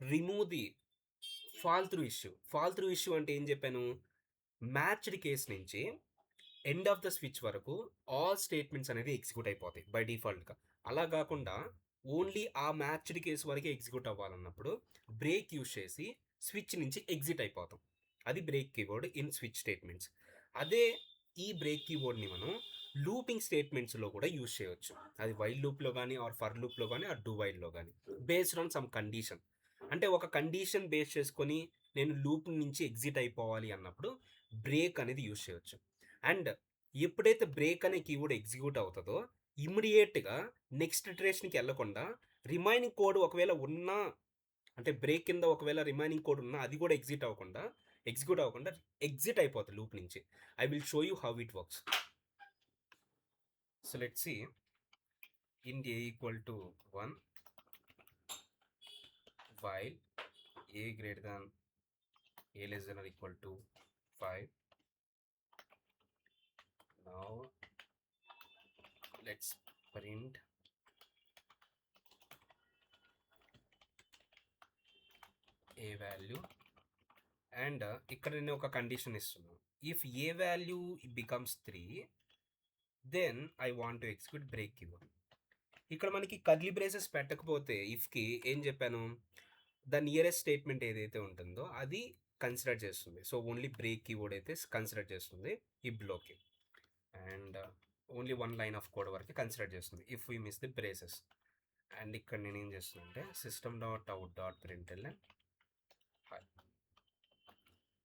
remove the fall through issue. Fall through issue అంటే ఏం చెప్పాను? మ్యాచ్డ్ కేస్ నుంచి ఎండ్ ఆఫ్ ద స్విచ్ వరకు ఆల్ స్టేట్మెంట్స్ అనేది ఎగ్జిక్యూట్ అయిపోతాయి బై డిఫాల్ట్గా. అలా కాకుండా ఓన్లీ ఆ మ్యాచ్డ్ కేసు వరకే ఎగ్జిక్యూట్ అవ్వాలన్నప్పుడు బ్రేక్ యూజ్ చేసి స్విచ్ నుంచి ఎగ్జిట్ అయిపోతాం. అది break keyword in switch statements. అదే ఈ బ్రేక్ కీవర్డ్ని మనం లూపింగ్ స్టేట్మెంట్స్లో కూడా యూజ్ చేయవచ్చు. అది వైల్ లూప్లో కానీ ఆర్ ఫర్ లూప్లో కానీ ఆర్ డూ వైల్లో కానీ, బేస్డ్ ఆన్ సమ్ కండిషన్. అంటే ఒక కండిషన్ బేస్ చేసుకొని నేను లూప్ నుంచి ఎగ్జిట్ అయిపోవాలి అన్నప్పుడు బ్రేక్ అనేది యూజ్ చేయవచ్చు. అండ్ ఎప్పుడైతే బ్రేక్ అనే కీవర్డ్ ఎగ్జిక్యూట్ అవుతుందో ఇమ్మీడియట్గా నెక్స్ట్ ఇటరేషన్కి వెళ్ళకుండా రిమైనింగ్ కోడ్ ఒకవేళ ఉన్నా, అంటే బ్రేక్ కింద ఒకవేళ రిమైనింగ్ కోడ్ ఉన్నా అది కూడా ఎగ్జిక్యూట్ అవ్వకుండా ఎగ్జిట్ అయిపోతుంది లూప్ నుంచి. I will show you how it works. So let's see. Int a equal to 1 while a greater than a less than or equal to 5. Now let's print a value, and ఇక్కడ నేను ఒక కండిషన్ ఇస్తున్నాను. If a value becomes 3 then I want to execute break keyword. ఇక్కడ మనకి కర్లీ బ్రేసెస్ పెట్టకపోతే ఇఫ్కి ఏం చెప్పాను, ద నియరెస్ట్ స్టేట్మెంట్ ఏదైతే ఉంటుందో అది కన్సిడర్ చేస్తుంది. సో ఓన్లీ బ్రేక్ కీవర్డ్ అయితే కన్సిడర్ చేస్తుంది ఈ బ్లోకి, and only one line of code వరకు కన్సిడర్ చేస్తుంది if we miss the braces. And ఇక్కడ నేను ఏం చేస్తున్నా అంటే system.out.println hi.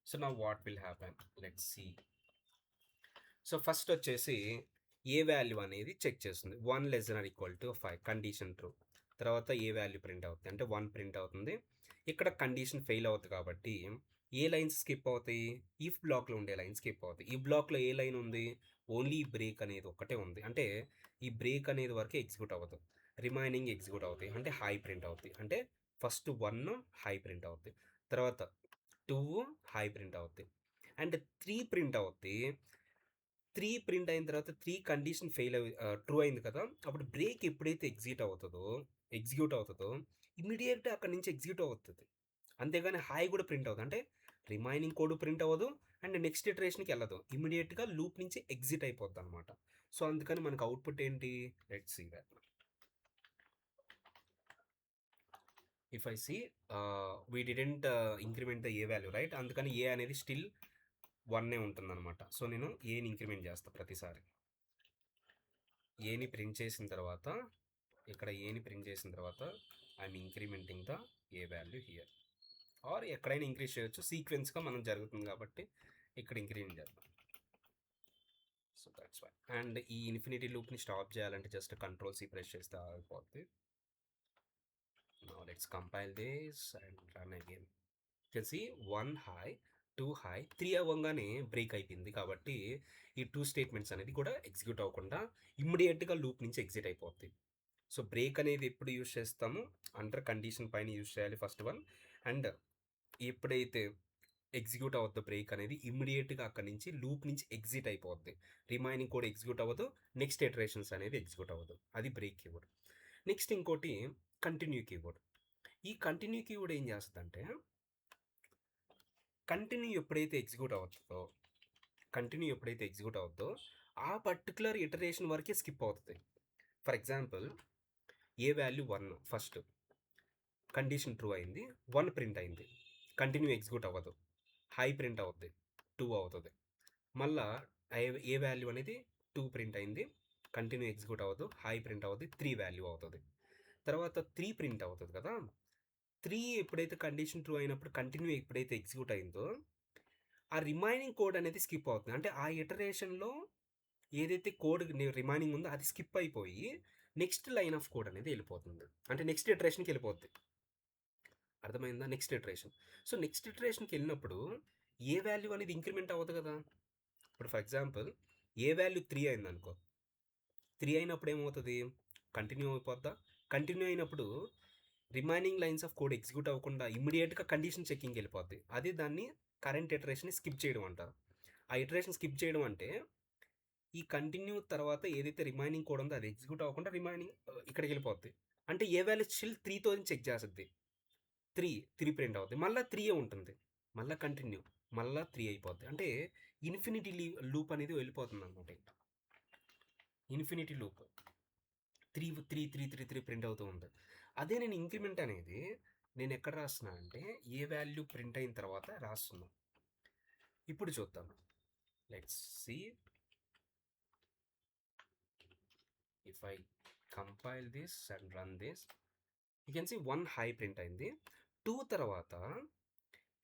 So now what will happen, let's see. So first వచ్చేసి ఏ వాల్యూ అనేది చెక్ చేస్తుంది. 1 less than or equal to 5 condition true. తర్వాత ఏ వాల్యూ ప్రింట్ అవుతుంది అంటే 1 ప్రింట్ అవుతుంది. ఇక్కడ కండిషన్ ఫెయిల్ అవుతుంది కాబట్టి ఏ లైన్స్ స్కిప్ అవుతాయి? ఇఫ్ బ్లాక్లో ఉండే లైన్ స్కిప్ అవుతాయి. ఈ బ్లాక్లో ఏ లైన్ ఉంది? ఓన్లీ బ్రేక్ అనేది ఒక్కటే ఉంది. అంటే ఈ బ్రేక్ అనేది వరకు ఎగ్జిక్యూట్ అవ్వదు, రిమైనింగ్ ఎగ్జిక్యూట్ అవుతాయి. అంటే హై ప్రింట్ అవుతాయి. అంటే ఫస్ట్ 1 హై ప్రింట్ అవుతాయి, తర్వాత 2 హై ప్రింట్ అవుతాయి, అండ్ 3 ప్రింట్ అవుతాయి. 3 ప్రింట్ అయిన తర్వాత 3 కండిషన్ ఫెయిల్ ట్రూ అయింది కదా, అప్పుడు బ్రేక్ ఎప్పుడైతే ఎగ్జిక్యూట్ అవుతుందో ఇమీడియట్గా అక్కడ నుంచి ఎగ్జిక్యూట్ అవుతుంది. అంతేగాని హై కూడా ప్రింట్ అవుతుంది. అంటే రిమైనింగ్ కోడ్ ప్రింట్ అవ్వదు అండ్ నెక్స్ట్ ఇటరేషన్కి వెళ్ళదు, ఇమీడియట్గా లూప్ నుంచి ఎగ్జిట్ అయిపోద్ది అనమాట. సో అందుకని మనకు అవుట్పుట్ ఏంటి? Let's see that. If I see we didn't increment the a value, right? అందుకని ఏ అనేది స్టిల్ 1 ఉంటుంది అనమాట. సో నేను ఏని ఇంక్రిమెంట్ చేస్తాను ప్రతిసారి. ఏని ప్రింట్ చేసిన తర్వాత ఇక్కడ ఏని ప్రింట్ చేసిన తర్వాత I'm incrementing the a value here, or ఎక్కడైనా ఇంక్రీజ్ చేయొచ్చు. సీక్వెన్స్గా మనం జరుగుతుంది కాబట్టి ఇక్కడ ఇంక్రిమెంట్ చేద్దాం. So that's why. అండ్ ఈ ఇన్ఫినిటీ లూప్ని స్టాప్ చేయాలంటే జస్ట్ Ctrl+C ప్రెస్ చేస్తే ఆగిపోతుంది. Now let's compile this and run again. You can see 1 high, 2 high, 3 అవ్వగానే బ్రేక్ అయిపోయింది కాబట్టి ఈ 2 స్టేట్మెంట్స్ అనేది కూడా ఎగ్జిక్యూట్ అవ్వకుండా ఇమ్మీడియట్గా లూప్ నుంచి ఎగ్జిట్ అయిపోతుంది. సో బ్రేక్ అనేది ఎప్పుడు యూజ్ చేస్తాము? అండర్ కండిషన్ పైన యూజ్ చేయాలి ఫస్ట్ వన్. అండ్ ఎప్పుడైతే ఎగ్జిక్యూట్ అవుతుందో బ్రేక్ అనేది ఇమ్మీడియట్గా అక్కడ నుంచి లూప్ నుంచి ఎగ్జిట్ అయిపోద్ది. రిమైనింగ్ కూడా ఎగ్జిక్యూట్ అవ్వదు, నెక్స్ట్ ఇటరేషన్స్ అనేది ఎగ్జిక్యూట్ అవ్వదు. అది బ్రేక్ కీవర్డ్. నెక్స్ట్ ఇంకోటి కంటిన్యూ కీవర్డ్. ఈ కంటిన్యూ కీవర్డ్ ఏం చేస్తుందంటే కంటిన్యూ ఎప్పుడైతే ఎగ్జిక్యూట్ అవుతుందో ఆ పర్టికులర్ ఇటరేషన్ వరకే స్కిప్ అవుతుంది. For example A value 1 first condition true అయింది, 1 ప్రింట్ అయింది, కంటిన్యూ ఎగ్జిక్యూట్ అవ్వదు, హై ప్రింట్ అవుతుంది, 2 అవుతుంది. మళ్ళా ఏ వాల్యూ అనేది 2 ప్రింట్ అయింది, కంటిన్యూ ఎగ్జిక్యూట్ అవ్వదు, హై ప్రింట్ అవుతుంది, 3 వాల్యూ అవుతుంది. తర్వాత 3 ప్రింట్ అవుతుంది కదా, 3 ఎప్పుడైతే కండిషన్ ట్రూ అయినప్పుడు కంటిన్యూ ఎప్పుడైతే ఎగ్జిక్యూట్ అయిందో ఆ రిమైనింగ్ కోడ్ అనేది స్కిప్ అవుతుంది. అంటే ఆ ఇటరేషన్లో ఏదైతే కోడ్ రిమైనింగ్ ఉందో అది స్కిప్ అయిపోయి నెక్స్ట్ లైన్ ఆఫ్ కోడ్ అనేది వెళ్ళిపోతుంది. అంటే నెక్స్ట్ ఇటరేషన్కి వెళ్ళిపోతుంది. అర్థమైందా? Next iteration. సో, నెక్స్ట్ ఇటరేషన్‌కి వెళ్ళినప్పుడు ఏ వాల్యూ అనేది ఇంక్రిమెంట్ అవ్వదు కదా! ఇప్పుడు ఫర్ ఎగ్జాంపుల్ ఏ వాల్యూ 3 అయిందనుకో. 3 అయినప్పుడు ఏమవుతది? కంటిన్యూ అయిపోద్దా? కంటిన్యూ అయినప్పుడు remaining lines of code execute అవ్వకుండా ఇమ్మీడియేట్‌గా కండిషన్ చెకింగ్‌కి వెళ్ళిపోద్ది. అది దాన్ని కరెంట్ ఇటరేషన్‌ని స్కిప్ చేయడం అంటారు. ఆ ఇటరేషన్ స్కిప్ చేయడం అంటే ఈ కంటిన్యూ తర్వాత ఏదైతే రిమైనింగ్ కోడ్ ఉందో అది ఎగ్జిక్యూట్ అవ్వకుండా రిమైనింగ్ ఇక్కడికి వెళ్ళిపోద్ది. అంటే ఏ వాల్యూ స్టిల్ 3తో చెక్ చేస్తది. 3 ప్రింట్ అవుద్ది. మళ్ళా 3 ఉంటుంది. మళ్ళా కంటిన్యూ. మళ్ళా 3 అయిపోద్ది. అంటే ఇన్ఫినిటీ లూప్ అనేది వెళ్ళిపోతుందనమాట ఇంకా. Infinity loop. 3 ప్రింట్ అవుతూ ఉంటుంది. అదే నేను ఇంక్రిమెంట్ అనేది నేను ఎక్కడ రాస్తున్నా అంటే ఏ వాల్యూ ప్రింట్ అయిన తర్వాత రాస్తున్నా. ఇప్పుడు చూద్దాం. Let's see if I compile this and run this. You can see 1 hi print అయింది. 2 తర్వాత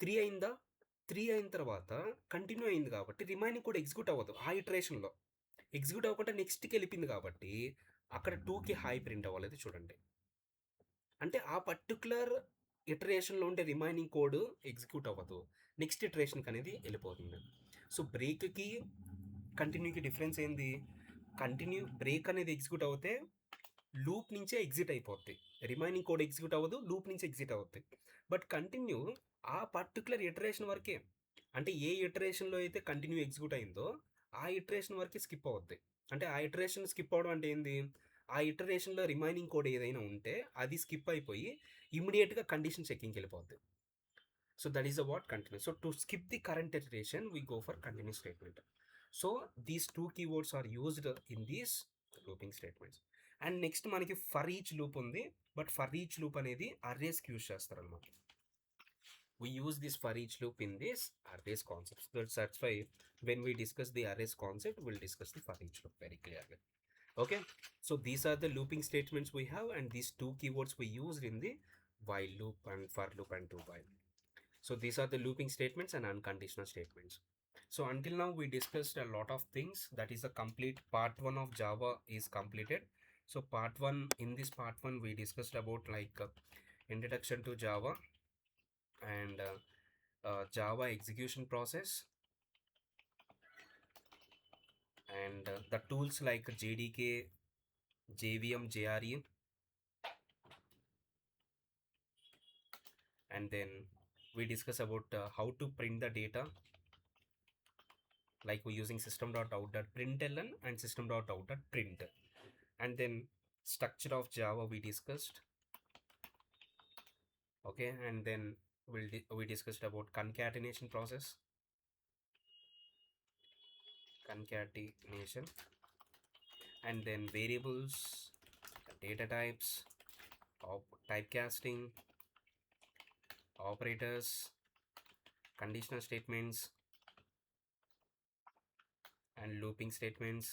3 అయిందా? 3 అయిన తర్వాత కంటిన్యూ అయింది కాబట్టి రిమైనింగ్ కూడా ఎగ్జిక్యూట్ అవ్వదు ఆ ఇటరేషన్‌లో. ఎగ్జిక్యూట్ అవ్వకుండా నెక్స్ట్‌కి వెళ్ళిపోయింది కాబట్టి అక్కడ 2కి హై ప్రింట్ అవ్వలేదు చూడండి. అంటే ఆ పర్టిక్యులర్ ఇటరేషన్‌లో ఉండే రిమైనింగ్ కోడ్ ఎగ్జిక్యూట్ అవ్వదు. నెక్స్ట్ ఇటరేషన్‌కి అనేది వెళ్ళిపోతుంది. సో, బ్రేక్‌కి, కంటిన్యూకి డిఫరెన్స్ ఏంది? బ్రేక్ అనేది ఎగ్జిక్యూట్ అవుతే లూప్ నుంచే ఎగ్జిట్ అయిపోద్ది. రిమైనింగ్ కోడ్ ఎగ్జిక్యూట్ అవ్వదు. లూప్ నుంచి ఎగ్జిట్ అవుద్ది. బట్ కంటిన్యూ ఆ పర్టిక్యులర్ ఇటరేషన్ వరకే. అంటే ఏ ఇటరేషన్‌లో అయితే కంటిన్యూ ఎగ్జిక్యూట్ అయిందో ఆ ఇటరేషన్ వరకే స్కిప్ అవుద్ది. అంటే ఆ ఇటరేషన్ స్కిప్ అవ్వడం అంటే ఏంది? ఆ ఇటరేషన్‌లో రిమైనింగ్ కోడ్ ఏదైనా ఉంటే అది స్కిప్ అయిపోయి ఇమ్మీడియేట్‌గా కండిషన్ చెకింగ్‌కి వెళ్ళిపోద్ది. So that is the what continuous. So to skip the current iteration, we go for continuous statement. So these two keywords are used in these looping statements. And next మనకి for each loop ఉంది. But for each loop అనేది arrays కి యూజ్ చేస్తారన్నమాట. We use this for each loop in this arrays concepts. That's why when we discuss the arrays concept, we'll discuss the for each loop very clearly. Okay, so these are the looping statements we have, and these two keywords we used in the while loop and for loop and do while. So these are the looping statements and unconditional statements. So until now we discussed a lot of things. That is the complete part 1 of Java is completed. So in this part 1 we discussed about like introduction to Java and Java execution process and the tools like JDK, JVM, JRE, and then we discuss about how to print the data, like we're using system.out.println and system.out.print. And then structure of Java we discussed. Okay, and then we discussed about concatenation process, and then variables, data types, typecasting, operators, conditional statements, and looping statements,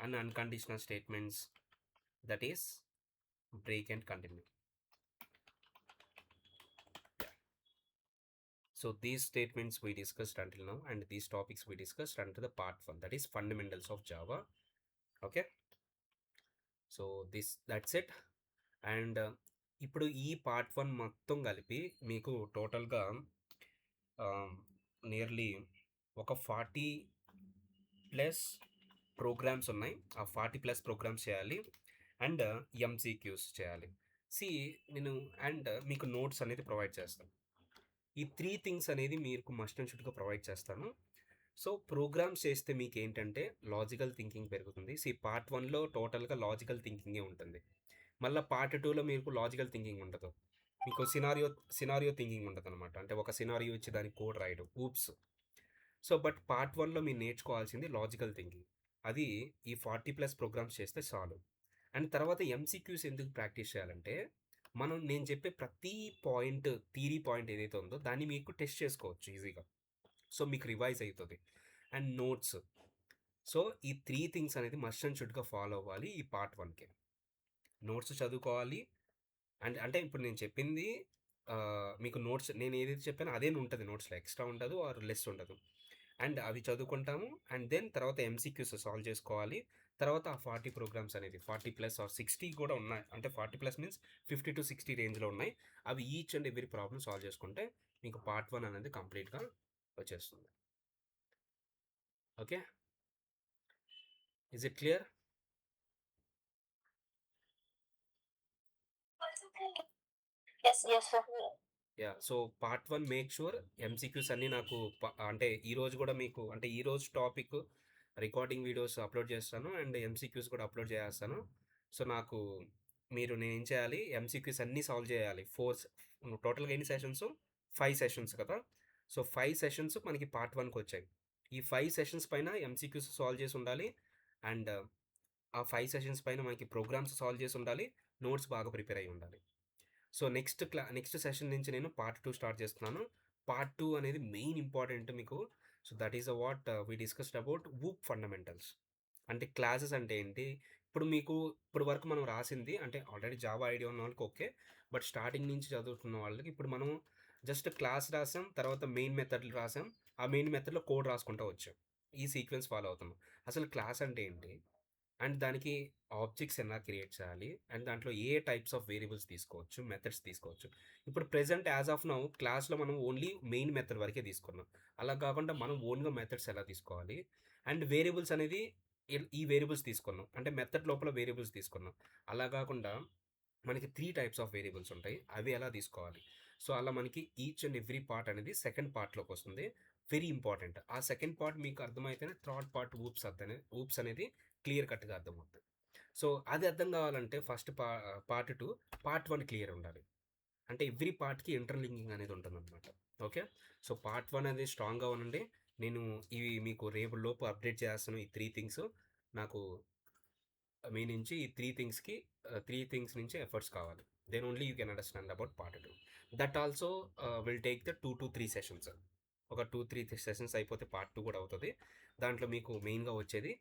and unconditional statements, that is break and continue. Yeah. So these statements we discussed until now, and these topics we discussed under the part 1, that is fundamentals of Java. Okay, so that's it. And ఇప్పుడు ఈ పార్ట్ 1 మొత్తం కలిపి మీకు టోటల్గా నియర్లీ ఒక 40 ప్లస్ ప్రోగ్రామ్స్ ఉన్నాయి. ఆ 40 ప్లస్ ప్రోగ్రామ్స్ చేయాలి అండ్ ఎంసీక్యూస్ చేయాలి. నేను మీకు నోట్స్ అనేది ప్రొవైడ్ చేస్తాను. ఈ 3 థింగ్స్ అనేది మీకు మస్ట్ అండ్ షుడ్గా ప్రొవైడ్ చేస్తాను. సో ప్రోగ్రామ్స్ చేస్తే మీకు ఏంటంటే లాజికల్ థింకింగ్ పెరుగుతుంది. పార్ట్ 1లో టోటల్గా లాజికల్ థింకింగే ఉంటుంది. మళ్ళీ పార్ట్ 2లో మీకు లాజికల్ థింకింగ్ ఉండదు. మీకు సినారియో థింకింగ్ ఉండదు అనమాట. అంటే ఒక సినారియో ఇచ్చి దానికి కోడ్ రాయడం ఊప్స్. సో బట్ పార్ట్ 1లో మీరు నేర్చుకోవాల్సింది లాజికల్ థింకింగ్. అది ఈ 40 ప్లస్ ప్రోగ్రామ్స్ చేస్తే చాలు. అండ్ తర్వాత ఎంసీక్యూస్ ఎందుకు ప్రాక్టీస్ చేయాలంటే నేను చెప్పే ప్రతి పాయింట్, థియరీ పాయింట్ ఏదైతే ఉందో దాన్ని మీకు టెస్ట్ చేసుకోవచ్చు ఈజీగా. సో మీకు రివైజ్ అవుతుంది. And notes. సో ఈ 3 థింగ్స్ అనేది మస్ట్ అండ్ షుడ్గా ఫాలో అవ్వాలి ఈ పార్ట్ 1కి. నోట్స్ చదువుకోవాలి. అండ్ అంటే ఇప్పుడు నేను చెప్పింది మీకు నోట్స్ నేను ఏదైతే చెప్పానో అదే ఉంటుంది. నోట్స్లో ఎక్స్ట్రా ఉండదు ఆర్ లెస్ ఉండదు. అండ్ అవి చదువుకుంటాము. అండ్ దెన్ తర్వాత ఎంసీక్యూస్ సాల్వ్ చేసుకోవాలి. తర్వాత ఆ 40 ప్రోగ్రామ్స్ అనేది 40 ప్లస్ ఆర్ 60 కూడా ఉన్నాయి. అంటే 40 ప్లస్ మీన్స్ 50-60 రేంజ్లో ఉన్నాయి. అవి each and every problem solve చేసుకుంటే మీకు పార్ట్ 1 అనేది కంప్లీట్గా వచ్చేస్తుంది. Okay, is it clear? Yes sir. Yeah, so part 1 make sure MCQs అన్నీ నాకు అంటే ఈరోజు కూడా మీకు అంటే ఈరోజు టాపిక్ రికార్డింగ్ వీడియోస్ అప్లోడ్ చేస్తాను అండ్ ఎంసీక్యూస్ కూడా అప్లోడ్ చేస్తాను. సో నాకు నేను ఏం చేయాలి, ఎంసీక్యూస్ అన్నీ సాల్వ్ చేయాలి. టోటల్గా ఎన్ని సెషన్స్? 5 సెషన్స్ కదా. సో 5 సెషన్స్ మనకి పార్ట్ 1కి వచ్చాయి. ఈ 5 సెషన్స్ పైన ఎంసీక్యూస్ సాల్వ్ చేసి ఉండాలి. అండ్ ఆ 5 సెషన్స్ పైన మనకి ప్రోగ్రామ్స్ సాల్వ్ చేసి ఉండాలి. నోట్స్ బాగా ప్రిపేర్ అయ్యి ఉండాలి. సో నెక్స్ట్ సెషన్ నుంచి నేను పార్ట్ 2 స్టార్ట్ చేస్తున్నాను. పార్ట్ 2 అనేది మెయిన్ ఇంపార్టెంట్ మీకు. So that is what we discussed about OOP fundamentals. అంటే క్లాసెస్ అంటే ఏంటి, ఇప్పుడు వరకు మనం రాసింది అంటే ఆల్రెడీ జావా ఐడియా ఉన్న వాళ్ళకి ఓకే. బట్ స్టార్టింగ్ నుంచి చదువుతున్న వాళ్ళకి ఇప్పుడు మనం జస్ట్ క్లాస్ రాసాం, తర్వాత మెయిన్ మెథడ్లు రాసాం, ఆ మెయిన్ మెథడ్లో కోడ్ రాసుకుంటూ వచ్చాం. ఈ సీక్వెన్స్ ఫాలో అవుతున్నాం. అసలు క్లాస్ అంటే ఏంటి, అండ్ దానికి ఆబ్జెక్ట్స్ ఎలా క్రియేట్ చేయాలి, అండ్ దాంట్లో ఏ టైప్స్ ఆఫ్ వేరియబుల్స్ తీసుకోవచ్చు, మెథడ్స్ తీసుకోవచ్చు. ఇప్పుడు ప్రెజెంట్ యాజ్ ఆఫ్ నౌ క్లాస్లో మనం ఓన్లీ మెయిన్ మెథడ్ వరకే తీసుకున్నాం. అలా కాకుండా మనం ఓన్గా మెథడ్స్ ఎలా తీసుకోవాలి, అండ్ వేరియబుల్స్ అనేది ఈ వేరియబుల్స్ తీసుకున్నాం అంటే మెథడ్ లోపల వేరియబుల్స్ తీసుకున్నాం. అలా కాకుండా మనకి 3 టైప్స్ ఆఫ్ వేరియబుల్స్ ఉంటాయి, అవి ఎలా తీసుకోవాలి. సో అలా మనకి ఈచ్ అండ్ ఎవ్రీ పార్ట్ అనేది సెకండ్ పార్ట్లోకి వస్తుంది. Very important. ఆ సెకండ్ పార్ట్ మీకు అర్థమైతేనే థర్డ్ పార్ట్ ఊప్స్ అనేది క్లియర్ కట్గా అర్థమవుతుంది. సో అది అర్థం కావాలంటే ఫస్ట్ పార్ట్ 2 పార్ట్ 1 క్లియర్ ఉండాలి. అంటే ఎవ్రీ పార్ట్కి ఇంటర్లింకింగ్ అనేది ఉంటుందన్నమాట. ఓకే, సో పార్ట్ 1 అనేది స్ట్రాంగ్గా ఉండండి. నేను ఇవి మీకు రేపు లోపు అప్డేట్ చేస్తాను. ఈ 3 థింగ్స్ నాకు మీ నుంచి ఈ 3 థింగ్స్ నుంచి ఎఫర్ట్స్ కావాలి. Then only you can understand about part 2. That also will take the 2 to 3 sessions. ఒక 2-3 సెషన్స్ అయిపోతే పార్ట్ 2 కూడా అవుతుంది. దాంట్లో మీకు మెయిన్గా వచ్చేది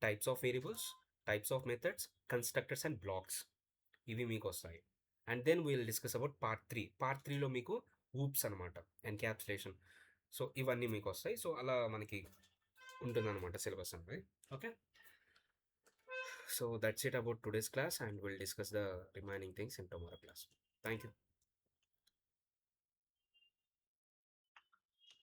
types of variables, types of methods, constructors and blocks, ఇవి మీకు వస్తాయి. And then we'll discuss about part 3. Part 3లో మీకు ఊప్స్ అనమాట, ఎన్క్యాప్సులేషన్. సో ఇవన్నీ మీకు వస్తాయి. సో అలా మనకి ఉంటుందన్నమాట సిలబస్ అనేది. Okay, so that's it about today's class, and we'll discuss the remaining things in tomorrow class. Thank you.